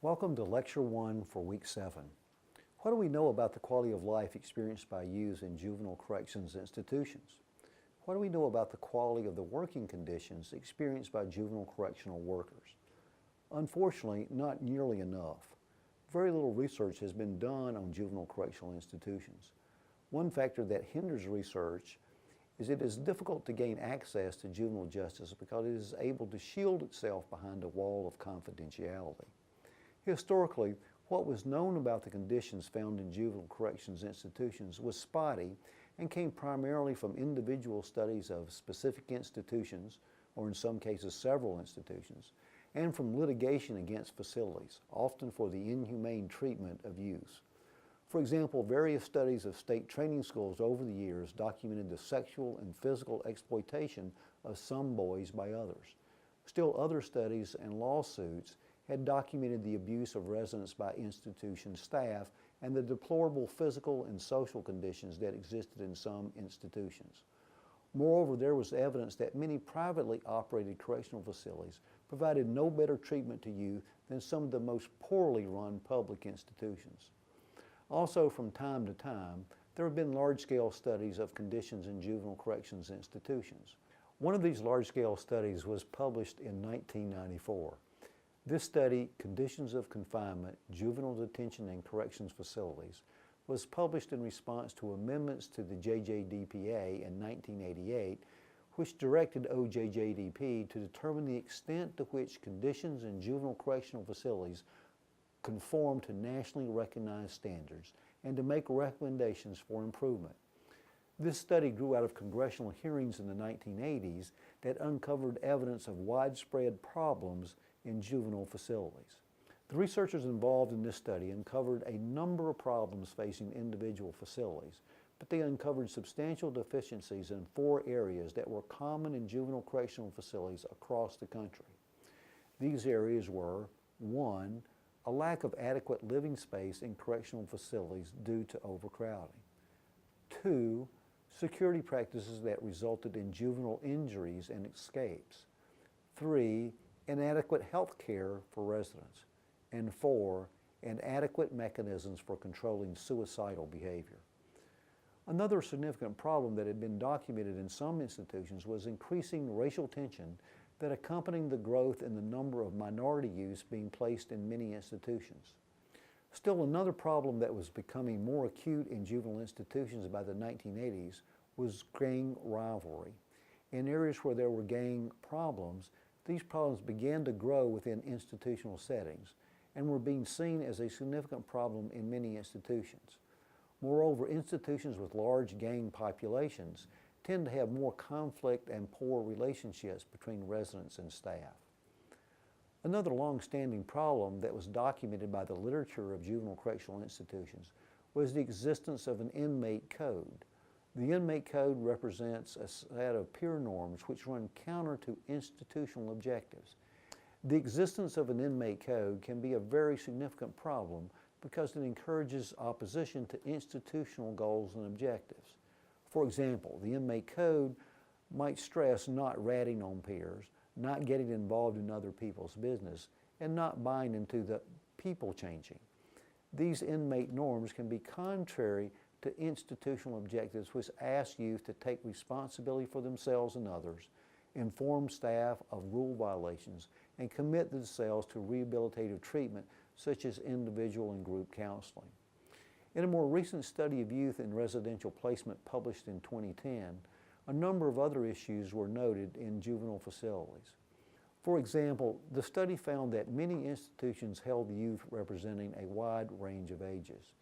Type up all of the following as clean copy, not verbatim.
Welcome to Lecture 1 for Week 7. What do we know about the quality of life experienced by youth in juvenile corrections institutions? What do we know about the quality of the working conditions experienced by juvenile correctional workers? Unfortunately, not nearly enough. Very little research has been done on juvenile correctional institutions. One factor that hinders research is it is difficult to gain access to juvenile justice because it is able to shield itself behind a wall of confidentiality. Historically, what was known about the conditions found in juvenile corrections institutions was spotty and came primarily from individual studies of specific institutions, or in some cases several institutions, and from litigation against facilities, often for the inhumane treatment of youth. For example, various studies of state training schools over the years documented the sexual and physical exploitation of some boys by others. Still other studies and lawsuits had documented the abuse of residents by institution staff and the deplorable physical and social conditions that existed in some institutions. Moreover, there was evidence that many privately operated correctional facilities provided no better treatment to youth than some of the most poorly run public institutions. Also, from time to time, there have been large-scale studies of conditions in juvenile corrections institutions. One of these large-scale studies was published in 1994. This study, Conditions of Confinement, Juvenile Detention and Corrections Facilities, was published in response to amendments to the JJDPA in 1988, which directed OJJDP to determine the extent to which conditions in juvenile correctional facilities conform to nationally recognized standards and to make recommendations for improvement. This study grew out of congressional hearings in the 1980s that uncovered evidence of widespread problems in juvenile facilities. The researchers involved in this study uncovered a number of problems facing individual facilities, but they uncovered substantial deficiencies in 4 areas that were common in juvenile correctional facilities across the country. These areas were: 1. A lack of adequate living space in correctional facilities due to overcrowding. 2. Security practices that resulted in juvenile injuries and escapes. 3. Inadequate health care for residents. And 4. Inadequate mechanisms for controlling suicidal behavior. Another significant problem that had been documented in some institutions was increasing racial tension that accompanied the growth in the number of minority youths being placed in many institutions. Still, another problem that was becoming more acute in juvenile institutions by the 1980s was gang rivalry. In areas where there were gang problems, these problems began to grow within institutional settings and were being seen as a significant problem in many institutions. Moreover, institutions with large gang populations tend to have more conflict and poor relationships between residents and staff. Another long-standing problem that was documented by the literature of juvenile correctional institutions was the existence of an inmate code. The inmate code represents a set of peer norms which run counter to institutional objectives. The existence of an inmate code can be a very significant problem because it encourages opposition to institutional goals and objectives. For example, the inmate code might stress not ratting on peers, not getting involved in other people's business, and not buying into the people changing. These inmate norms can be contrary to institutional objectives which ask youth to take responsibility for themselves and others, inform staff of rule violations, and commit themselves to rehabilitative treatment such as individual and group counseling. In a more recent study of youth in residential placement published in 2010, a number of other issues were noted in juvenile facilities. For example, the study found that many institutions held youth representing a wide range of ages.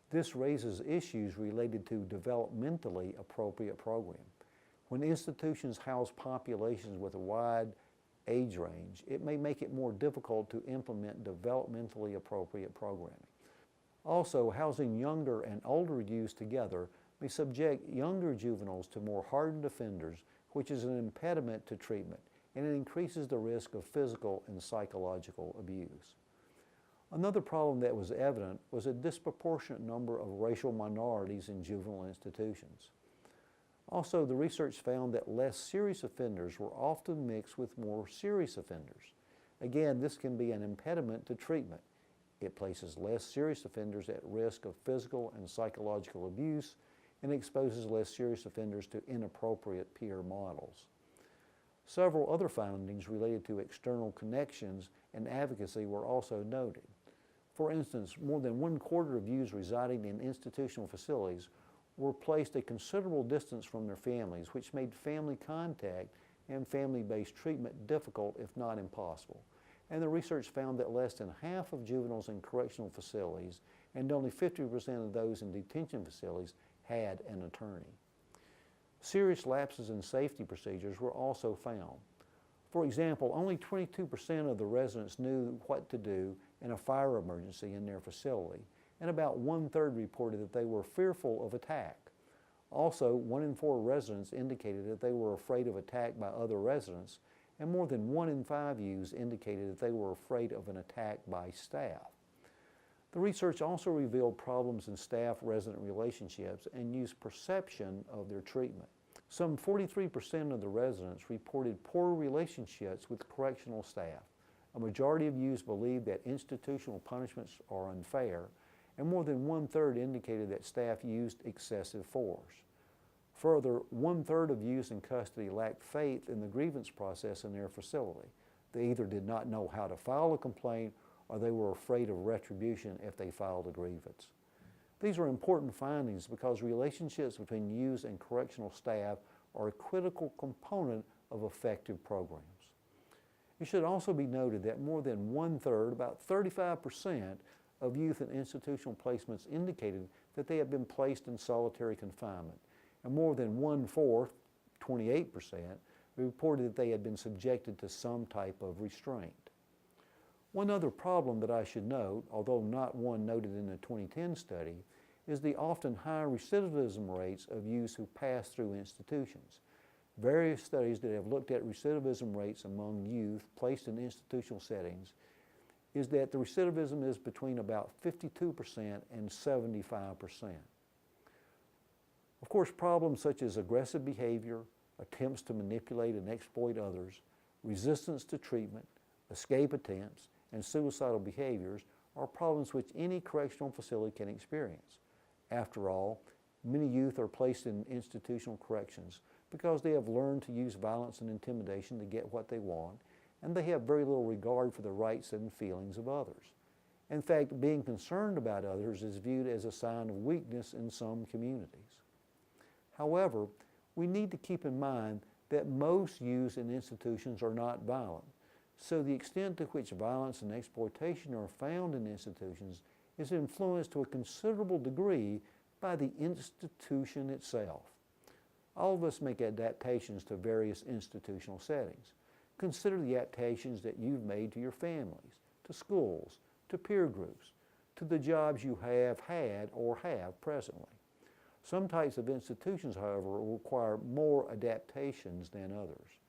This raises issues related to developmentally appropriate programming. When institutions house populations with a wide age range, it may make it more difficult to implement developmentally appropriate programming. Also, housing younger and older youths together may subject younger juveniles to more hardened offenders, which is an impediment to treatment, and it increases the risk of physical and psychological abuse. Another problem that was evident was a disproportionate number of racial minorities in juvenile institutions. Also, the research found that less serious offenders were often mixed with more serious offenders. Again, this can be an impediment to treatment. It places less serious offenders at risk of physical and psychological abuse and exposes less serious offenders to inappropriate peer models. Several other findings related to external connections and advocacy were also noted. For instance, more than 1/4 of youths residing in institutional facilities were placed a considerable distance from their families, which made family contact and family-based treatment difficult, if not impossible. And the research found that less than half of juveniles in correctional facilities and only 50% of those in detention facilities had an attorney. Serious lapses in safety procedures were also found. For example, only 22% of the residents knew what to do in a fire emergency in their facility, and about 1/3 reported that they were fearful of attack. Also, 1 in 4 residents indicated that they were afraid of attack by other residents, and more than 1 in 5 youths indicated that they were afraid of an attack by staff. The research also revealed problems in staff-resident relationships and youth's perception of their treatment. Some 43% of the residents reported poor relationships with correctional staff. A majority of youths believed that institutional punishments are unfair, and more than 1/3 indicated that staff used excessive force. Further, 1/3 of youths in custody lacked faith in the grievance process in their facility. They either did not know how to file a complaint or they were afraid of retribution if they filed a grievance. These are important findings because relationships between youths and correctional staff are a critical component of effective programs. It should also be noted that more than 1/3, about 35%, of youth in institutional placements indicated that they had been placed in solitary confinement, and more than 1/4, 28%, reported that they had been subjected to some type of restraint. One other problem that I should note, although not one noted in the 2010 study, is the often high recidivism rates of youths who pass through institutions. Various studies that have looked at recidivism rates among youth placed in institutional settings is that the recidivism is between about 52% and 75%. Of course, problems such as aggressive behavior, attempts to manipulate and exploit others, resistance to treatment, escape attempts, and suicidal behaviors are problems which any correctional facility can experience. After all, many youth are placed in institutional corrections because they have learned to use violence and intimidation to get what they want, and they have very little regard for the rights and feelings of others. In fact, being concerned about others is viewed as a sign of weakness in some communities. However, we need to keep in mind that most youths in institutions are not violent, so the extent to which violence and exploitation are found in institutions is influenced to a considerable degree by the institution itself. All of us make adaptations to various institutional settings. Consider the adaptations that you've made to your families, to schools, to peer groups, to the jobs you have had or have presently. Some types of institutions, however, require more adaptations than others.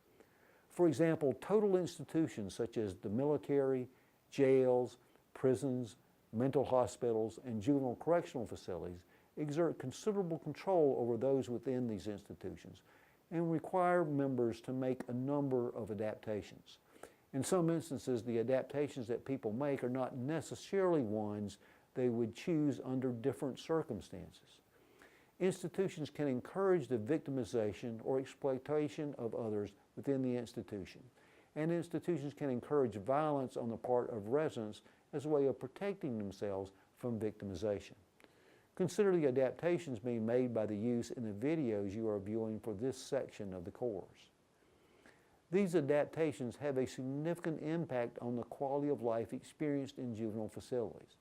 For example, total institutions such as the military, jails, prisons, mental hospitals, and juvenile correctional facilities exert considerable control over those within these institutions and require members to make a number of adaptations. In some instances, the adaptations that people make are not necessarily ones they would choose under different circumstances. Institutions can encourage the victimization or exploitation of others within the institution, and institutions can encourage violence on the part of residents as a way of protecting themselves from victimization. Consider the adaptations being made by the youth in the videos you are viewing for this section of the course. These adaptations have a significant impact on the quality of life experienced in juvenile facilities.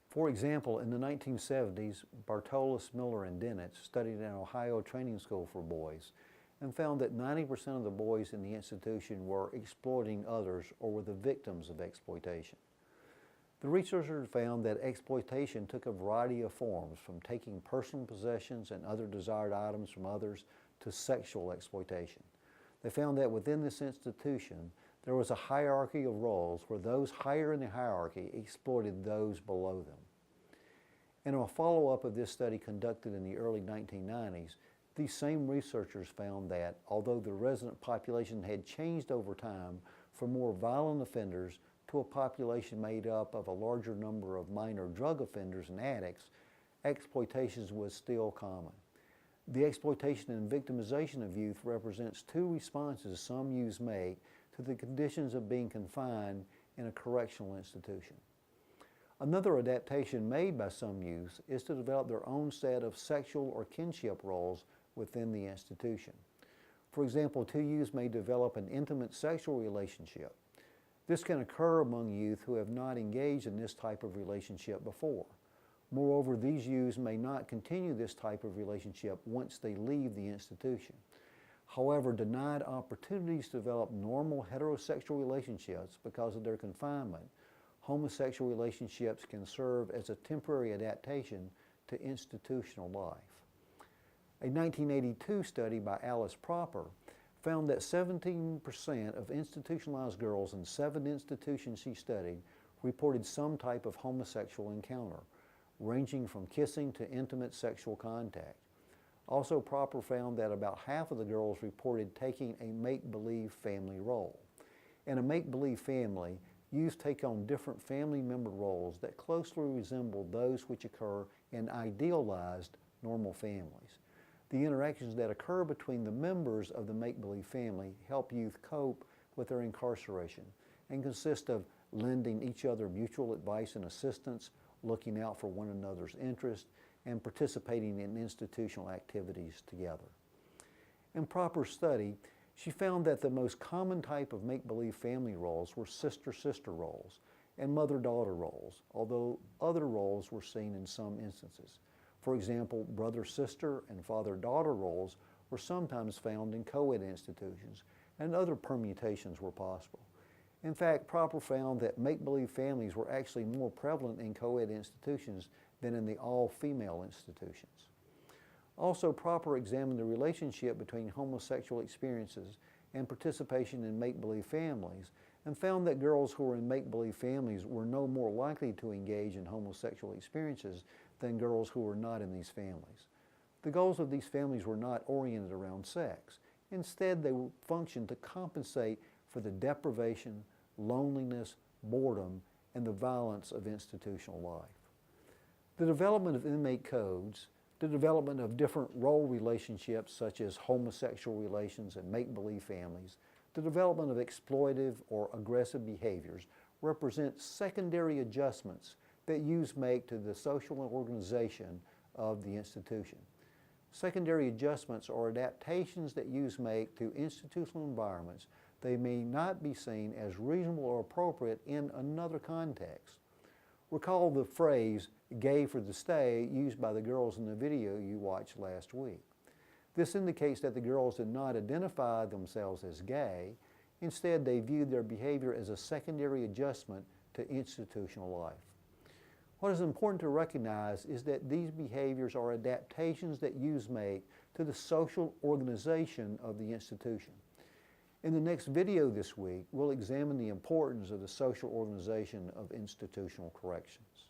For example, in the 1970s, Bartolos, Miller, and Dennett studied in an Ohio training school for boys and found that 90% of the boys in the institution were exploiting others or were the victims of exploitation. The researchers found that exploitation took a variety of forms, from taking personal possessions and other desired items from others to sexual exploitation. They found that within this institution, there was a hierarchy of roles where those higher in the hierarchy exploited those below them. In a follow-up of this study conducted in the early 1990s, these same researchers found that although the resident population had changed over time from more violent offenders to a population made up of a larger number of minor drug offenders and addicts, exploitation was still common. The exploitation and victimization of youth represents two responses some youths make to the conditions of being confined in a correctional institution. Another adaptation made by some youths is to develop their own set of sexual or kinship roles within the institution. For example, two youths may develop an intimate sexual relationship. This can occur among youth who have not engaged in this type of relationship before. Moreover, these youths may not continue this type of relationship once they leave the institution. However, denied opportunities to develop normal heterosexual relationships because of their confinement, homosexual relationships can serve as a temporary adaptation to institutional life. A 1982 study by Alice Proper found that 17% of institutionalized girls in 7 institutions she studied reported some type of homosexual encounter, ranging from kissing to intimate sexual contact. Also, Proper found that about half of the girls reported taking a make-believe family role. In a make-believe family, youth take on different family member roles that closely resemble those which occur in idealized normal families. The interactions that occur between the members of the make-believe family help youth cope with their incarceration and consist of lending each other mutual advice and assistance, looking out for one another's interests, and participating in institutional activities together. In Proper's study, she found that the most common type of make-believe family roles were sister-sister roles and mother-daughter roles, although other roles were seen in some instances. For example, brother-sister and father-daughter roles were sometimes found in co-ed institutions, and other permutations were possible. In fact, Proper found that make-believe families were actually more prevalent in co-ed institutions than in the all-female institutions. Also, Proper examined the relationship between homosexual experiences and participation in make-believe families and found that girls who were in make-believe families were no more likely to engage in homosexual experiences than girls who were not in these families. The goals of these families were not oriented around sex. Instead, they functioned to compensate for the deprivation, loneliness, boredom, and the violence of institutional life. The development of inmate codes, the development of different role relationships such as homosexual relations and make-believe families, the development of exploitive or aggressive behaviors represent secondary adjustments that youths make to the social organization of the institution. Secondary adjustments are adaptations that youths make to institutional environments. They may not be seen as reasonable or appropriate in another context. Recall the phrase, "gay for the stay," used by the girls in the video you watched last week. This indicates that the girls did not identify themselves as gay. Instead, they viewed their behavior as a secondary adjustment to institutional life. What is important to recognize is that these behaviors are adaptations that youths make to the social organization of the institution. In the next video this week, we'll examine the importance of the social organization of institutional corrections.